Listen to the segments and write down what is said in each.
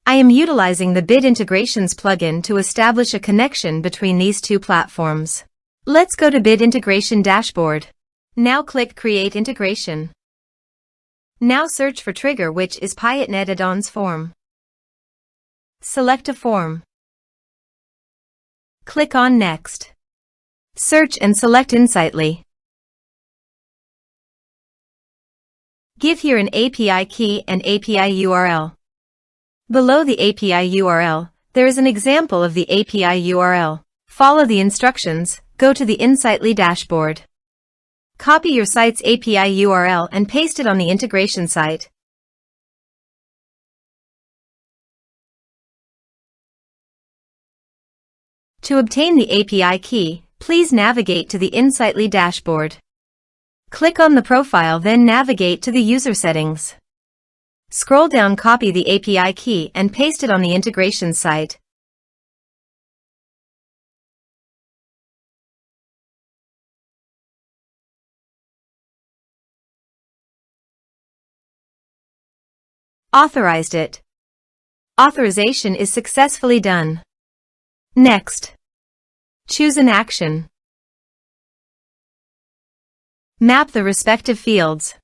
I am utilizing the Bit Integrations plugin to establish a connection between these two platforms. Let's go to Bit Integration Dashboard. Now click Create Integration. Now search for trigger, which is Piotnet Addons form. Select a form. Click on Next. Search and select Insightly. Give here an API key and API URL. Below the API URL, there is an example of the API URL. Follow the instructions, go to the Insightly dashboard. Copy your site's API URL and paste it on the integration site. To obtain the API key, please navigate to the Insightly dashboard. Click on the profile, then navigate to the user settings. Scroll down, copy the API key and paste it on the integration site. Authorized it. Authorization is successfully done. Next. Choose an action. Map the respective fields.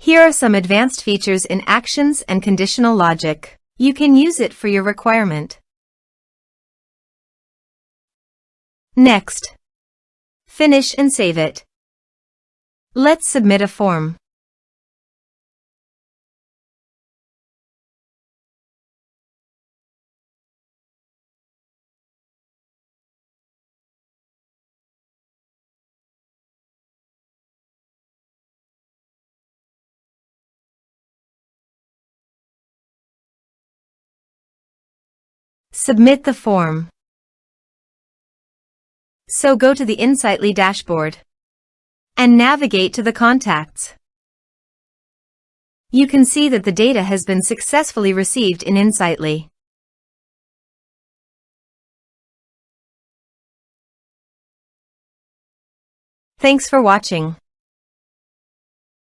Here are some advanced features in actions and conditional logic. You can use it for your requirement. Next. Finish and save it. Let's submit a form. Submit the form. So go to the Insightly dashboard and navigate to the contacts. You can see that the data has been successfully received in Insightly. Thanks for watching.